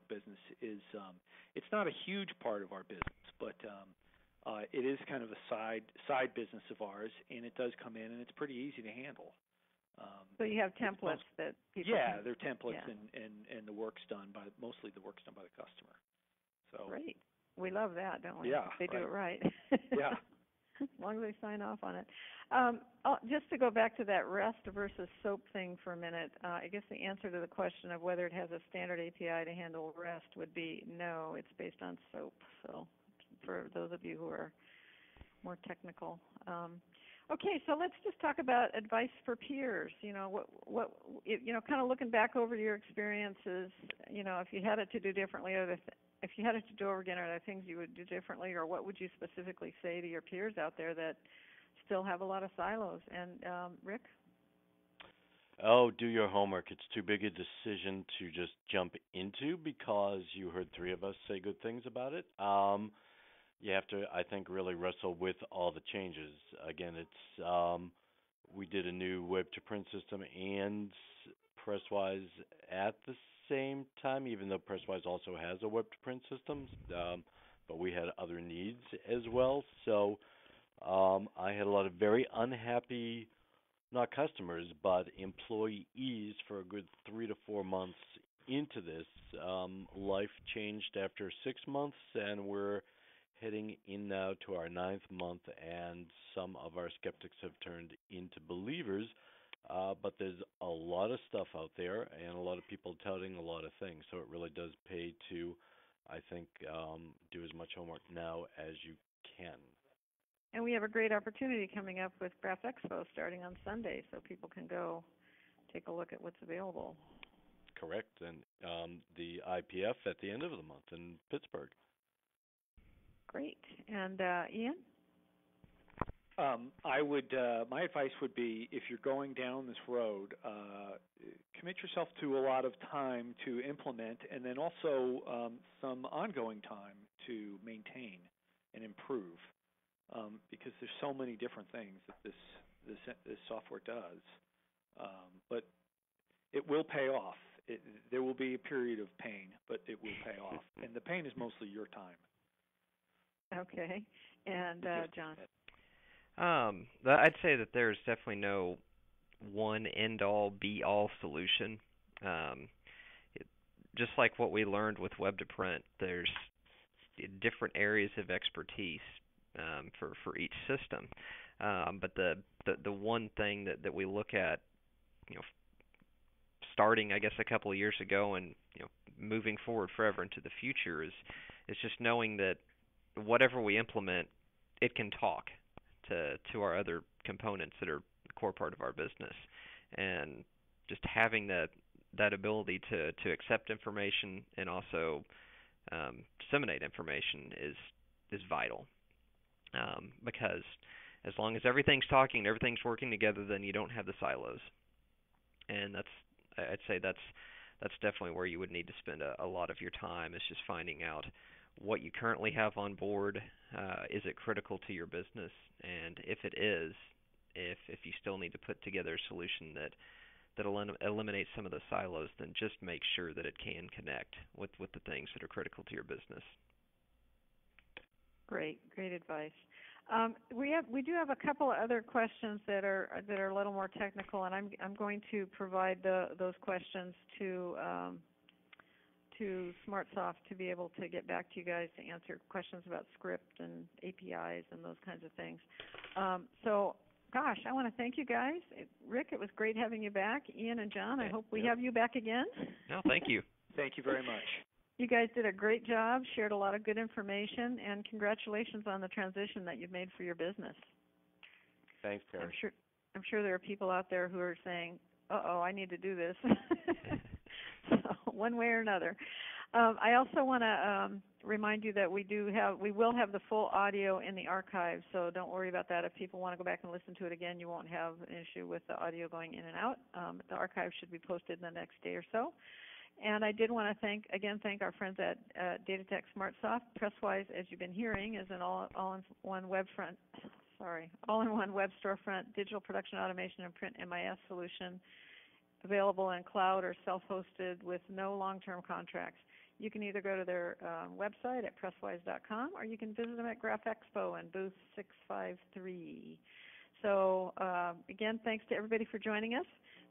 business is it's not a huge part of our business, but it is kind of a side business of ours, and it does come in, and it's pretty easy to handle. So you have templates that people they're templates, and the work's done mostly the work's done by the customer. So great, we love that, don't we? Yeah, they do it right. Yeah, as long as they sign off on it. Just to go back to that REST versus SOAP thing for a minute, I guess the answer to the question of whether it has a standard API to handle REST would be no. It's based on SOAP. So, for those of you who are more technical. Okay, so let's just talk about advice for peers. Kind of looking back over your experiences, if you had it to do differently, if you had it to do over again, are there things you would do differently, or what would you specifically say to your peers out there that still have a lot of silos? And Rick? Oh, do your homework. It's too big a decision to just jump into because you heard three of us say good things about it. You have to, I think, really wrestle with all the changes. Again, it's we did a new web-to-print system and PressWise at the same time, even though PressWise also has a web-to-print system, but we had other needs as well. So I had a lot of very unhappy, not customers, but employees for a good 3 to 4 months into this. Life changed after 6 months, and we're heading in now to our 9th month, and some of our skeptics have turned into believers. But there's a lot of stuff out there and a lot of people touting a lot of things. So it really does pay to, I think, do as much homework now as you can. And we have a great opportunity coming up with Graph Expo starting on Sunday, so people can go take a look at what's available. Correct. And the IPF at the end of the month in Pittsburgh. Great. And Ian? I would. My advice would be, if you're going down this road, commit yourself to a lot of time to implement, and then also some ongoing time to maintain and improve, because there's so many different things that this software does. But it will pay off. There will be a period of pain, but it will pay off, and the pain is mostly your time. Okay. And John? I'd say that there's definitely no one end-all, be-all solution. Just like what we learned with web-to-print, there's different areas of expertise for each system. But the one thing that we look at, starting, I guess, a couple of years ago and moving forward forever into the future is just knowing that whatever we implement, it can talk to our other components that are a core part of our business, and just having that ability to accept information and also disseminate information is vital, because as long as everything's talking and everything's working together, then you don't have the silos, and I'd say that's definitely where you would need to spend a lot of your time, is just finding out what you currently have on board. Is it critical to your business? And if it is, if you still need to put together a solution that'll eliminate some of the silos, then just make sure that it can connect with the things that are critical to your business. Great advice. We do have a couple of other questions that are a little more technical, and I'm going to provide those questions to to SmartSoft to be able to get back to you guys to answer questions about script and APIs and those kinds of things. So, gosh, I want to thank you guys. Rick, it was great having you back. Ian and John, I hope we have you back again. No, thank you. Thank you very much. You guys did a great job, shared a lot of good information, and congratulations on the transition that you've made for your business. Thanks, Terry. I'm sure there are people out there who are saying, uh-oh, I need to do this. So, one way or another. I also want to remind you that we will have the full audio in the archive, so don't worry about that. If people want to go back and listen to it again, you won't have an issue with the audio going in and out. The archive should be posted in the next day or so. And I did want to thank our friends at DataTech SmartSoft. PressWise, as you've been hearing, is an all-in-one web storefront, digital production automation, and print MIS solution available in cloud or self-hosted with no long-term contracts. You can either go to their website at presswise.com or you can visit them at Graph Expo in booth 653. So, again, thanks to everybody for joining us.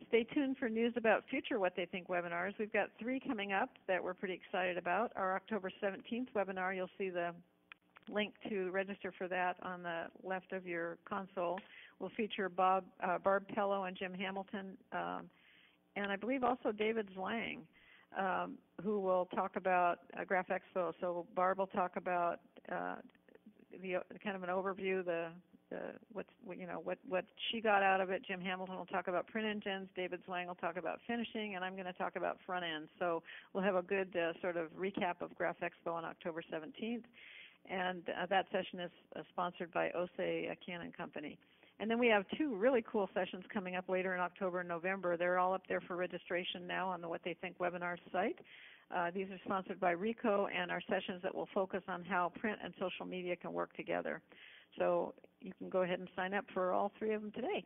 Stay tuned for news about future What They Think webinars. We've got 3 coming up that we're pretty excited about. Our October 17th webinar, you'll see the link to register for that on the left of your console, will feature Barb Pello and Jim Hamilton, and I believe also David Zlang, who will talk about Graph Expo. So Barb will talk about the kind of an overview, what she got out of it. Jim Hamilton will talk about print engines. David Zlang will talk about finishing, and I'm going to talk about front end. So we'll have a good sort of recap of Graph Expo on October 17th, and that session is sponsored by Osei Cannon Company. And then we have 2 really cool sessions coming up later in October and November. They're all up there for registration now on the What They Think webinars site. These are sponsored by Ricoh and are sessions that will focus on how print and social media can work together. So you can go ahead and sign up for all 3 of them today.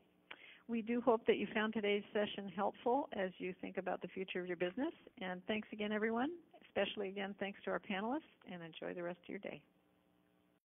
We do hope that you found today's session helpful as you think about the future of your business. And thanks again, everyone. Especially, again, thanks to our panelists, and enjoy the rest of your day.